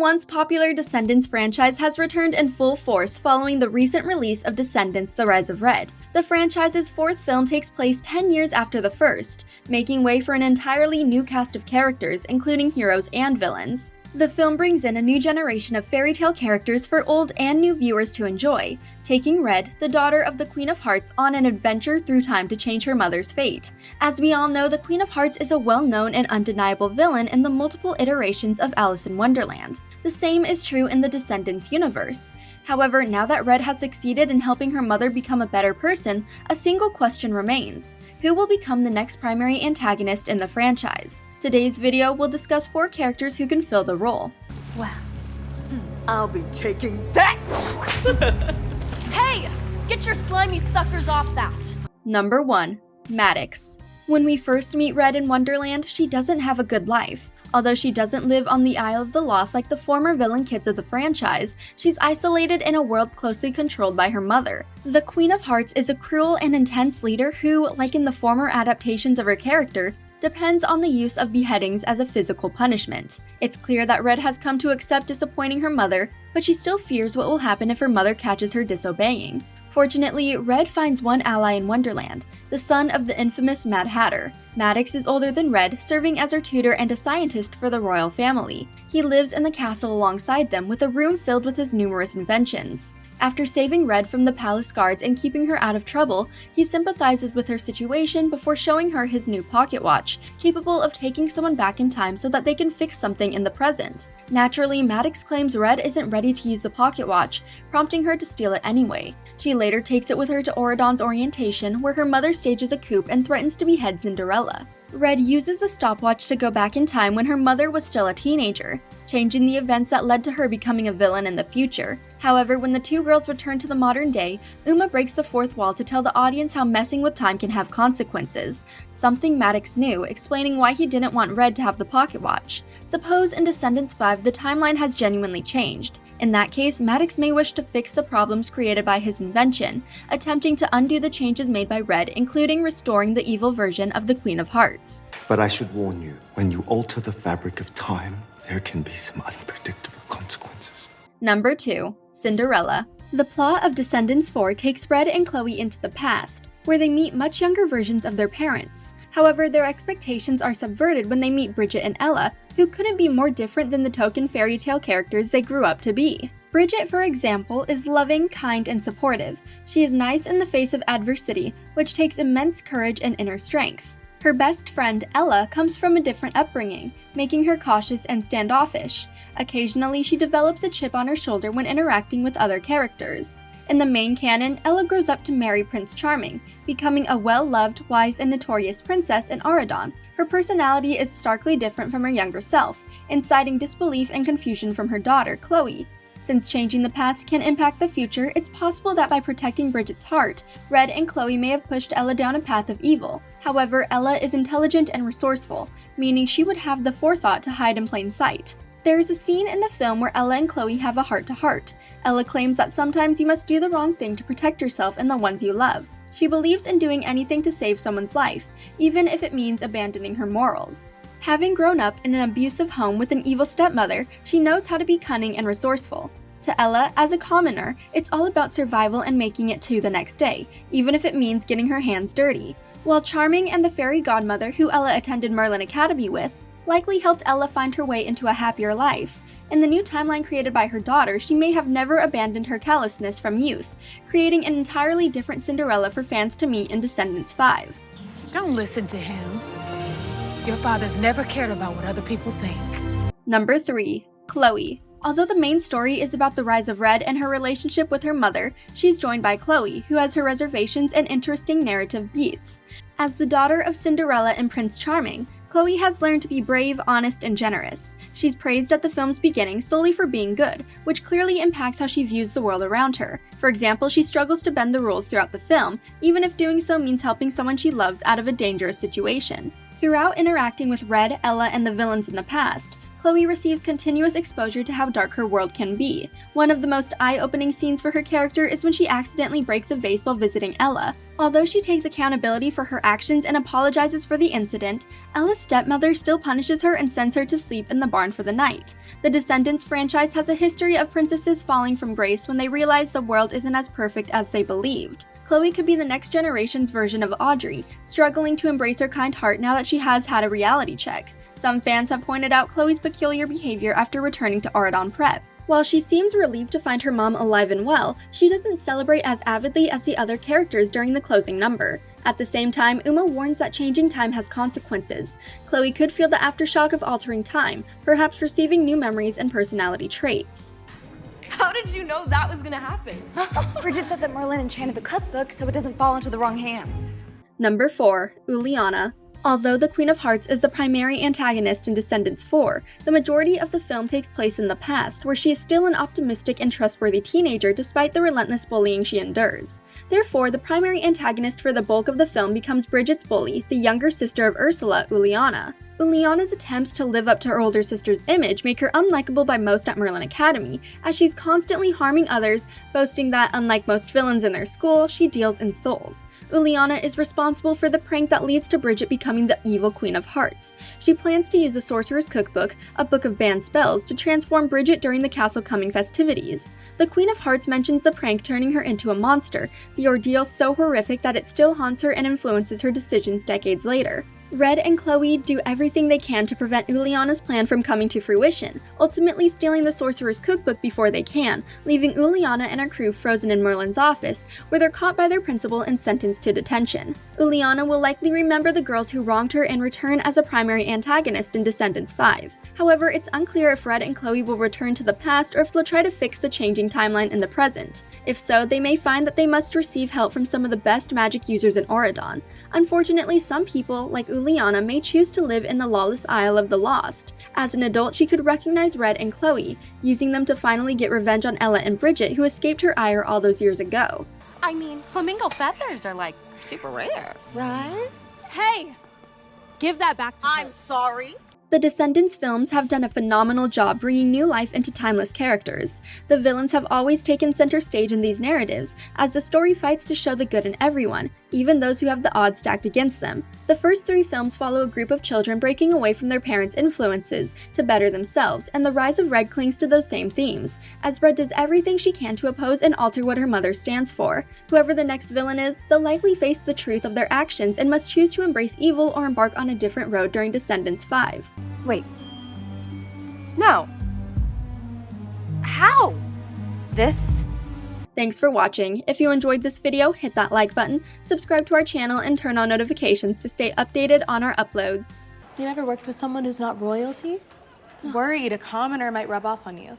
once popular Descendants franchise has returned in full force following the recent release of Descendants: The Rise of Red. The franchise's fourth film takes place 10 years after the first, making way for an entirely new cast of characters, including heroes and villains. The film brings in a new generation of fairy tale characters for old and new viewers to enjoy, taking Red, the daughter of the Queen of Hearts, on an adventure through time to change her mother's fate. As we all know, the Queen of Hearts is a well-known and undeniable villain in the multiple iterations of Alice in Wonderland. The same is true in the Descendants universe. However, now that Red has succeeded in helping her mother become a better person, a single question remains: who will become the next primary antagonist in the franchise? Today's video will discuss 4 characters who can fill the role. Wow. I'll be taking that! Hey! Get your slimy suckers off that! Number 1. Maddox. When we first meet Red in Wonderland, she doesn't have a good life. Although she doesn't live on the Isle of the Lost like the former villain kids of the franchise, she's isolated in a world closely controlled by her mother. The Queen of Hearts is a cruel and intense leader who, like in the former adaptations of her character, depends on the use of beheadings as a physical punishment. It's clear that Red has come to accept disappointing her mother, but she still fears what will happen if her mother catches her disobeying. Fortunately, Red finds one ally in Wonderland, the son of the infamous Mad Hatter. Maddox is older than Red, serving as her tutor and a scientist for the royal family. He lives in the castle alongside them with a room filled with his numerous inventions. After saving Red from the palace guards and keeping her out of trouble, he sympathizes with her situation before showing her his new pocket watch, capable of taking someone back in time so that they can fix something in the present. Naturally, Maddox claims Red isn't ready to use the pocket watch, prompting her to steal it anyway. She later takes it with her to Auradon's orientation, where her mother stages a coup and threatens to behead Cinderella. Red uses the stopwatch to go back in time when her mother was still a teenager, changing the events that led to her becoming a villain in the future. However, when the two girls return to the modern day, Uma breaks the fourth wall to tell the audience how messing with time can have consequences, something Maddox knew, explaining why he didn't want Red to have the pocket watch. Suppose in Descendants 5 the timeline has genuinely changed. In that case, Maddox may wish to fix the problems created by his invention, attempting to undo the changes made by Red, including restoring the evil version of the Queen of Hearts. But I should warn you, when you alter the fabric of time, there can be some unpredictable consequences. Number 2. Cinderella. The plot of Descendants 4 takes Red and Chloe into the past, where they meet much younger versions of their parents. However, their expectations are subverted when they meet Bridget and Ella, who couldn't be more different than the token fairy tale characters they grew up to be. Bridget, for example, is loving, kind, and supportive. She is nice in the face of adversity, which takes immense courage and inner strength. Her best friend, Ella, comes from a different upbringing, making her cautious and standoffish. Occasionally, she develops a chip on her shoulder when interacting with other characters. In the main canon, Ella grows up to marry Prince Charming, becoming a well-loved, wise, and notorious princess in Auradon. Her personality is starkly different from her younger self, inciting disbelief and confusion from her daughter, Chloe. Since changing the past can impact the future, it's possible that by protecting Bridget's heart, Red and Chloe may have pushed Ella down a path of evil. However, Ella is intelligent and resourceful, meaning she would have the forethought to hide in plain sight. There is a scene in the film where Ella and Chloe have a heart-to-heart. Ella claims that sometimes you must do the wrong thing to protect yourself and the ones you love. She believes in doing anything to save someone's life, even if it means abandoning her morals. Having grown up in an abusive home with an evil stepmother, she knows how to be cunning and resourceful. To Ella, as a commoner, it's all about survival and making it to the next day, even if it means getting her hands dirty. While Charming and the fairy godmother who Ella attended Merlin Academy with likely helped Ella find her way into a happier life. In the new timeline created by her daughter, she may have never abandoned her callousness from youth, creating an entirely different Cinderella for fans to meet in Descendants 5. Don't listen to him. Your father's never cared about what other people think. Number 3. Chloe. Although the main story is about the rise of Red and her relationship with her mother, she's joined by Chloe, who has her reservations and interesting narrative beats. As the daughter of Cinderella and Prince Charming, Chloe has learned to be brave, honest, and generous. She's praised at the film's beginning solely for being good, which clearly impacts how she views the world around her. For example, she struggles to bend the rules throughout the film, even if doing so means helping someone she loves out of a dangerous situation. Throughout interacting with Red, Ella, and the villains in the past, Chloe receives continuous exposure to how dark her world can be. One of the most eye-opening scenes for her character is when she accidentally breaks a vase while visiting Ella. Although she takes accountability for her actions and apologizes for the incident, Ella's stepmother still punishes her and sends her to sleep in the barn for the night. The Descendants franchise has a history of princesses falling from grace when they realize the world isn't as perfect as they believed. Chloe could be the next generation's version of Audrey, struggling to embrace her kind heart now that she has had a reality check. Some fans have pointed out Chloe's peculiar behavior after returning to Aradon Prep. While she seems relieved to find her mom alive and well, she doesn't celebrate as avidly as the other characters during the closing number. At the same time, Uma warns that changing time has consequences. Chloe could feel the aftershock of altering time, perhaps receiving new memories and personality traits. How did you know that was gonna happen? Bridget said that Merlin enchanted the cookbook so it doesn't fall into the wrong hands. Number 4. Uliana. Although the Queen of Hearts is the primary antagonist in Descendants 4, the majority of the film takes place in the past, where she is still an optimistic and trustworthy teenager despite the relentless bullying she endures. Therefore, the primary antagonist for the bulk of the film becomes Bridget's bully, the younger sister of Ursula, Uliana. Uliana's attempts to live up to her older sister's image make her unlikable by most at Merlin Academy, as she's constantly harming others, boasting that, unlike most villains in their school, she deals in souls. Uliana is responsible for the prank that leads to Bridget becoming the evil Queen of Hearts. She plans to use the Sorcerer's Cookbook, a book of banned spells, to transform Bridget during the Castle Coming festivities. The Queen of Hearts mentions the prank turning her into a monster, the ordeal so horrific that it still haunts her and influences her decisions decades later. Red and Chloe do everything they can to prevent Uliana's plan from coming to fruition, ultimately stealing the Sorcerer's Cookbook before they can, leaving Uliana and her crew frozen in Merlin's office, where they're caught by their principal and sentenced to detention. Uliana will likely remember the girls who wronged her and return as a primary antagonist in Descendants 5. However, it's unclear if Red and Chloe will return to the past or if they'll try to fix the changing timeline in the present. If so, they may find that they must receive help from some of the best magic users in Auradon. Unfortunately, some people, like Uliana, may choose to live in the lawless Isle of the Lost. As an adult, she could recognize Red and Chloe, using them to finally get revenge on Ella and Bridget, who escaped her ire all those years ago. I mean, flamingo feathers are like super rare, right? Hey! Give that back to her. I'm sorry. The Descendants films have done a phenomenal job bringing new life into timeless characters. The villains have always taken center stage in these narratives, as the story fights to show the good in everyone, even those who have the odds stacked against them. The first 3 films follow a group of children breaking away from their parents' influences to better themselves, and the rise of Red clings to those same themes, as Red does everything she can to oppose and alter what her mother stands for. Whoever the next villain is, they'll likely face the truth of their actions and must choose to embrace evil or embark on a different road during Descendants 5. Wait. No. How? This? Thanks for watching. If you enjoyed this video, hit that like button, subscribe to our channel, and turn on notifications to stay updated on our uploads. You never worked with someone who's not royalty? Worried a commoner might rub off on you.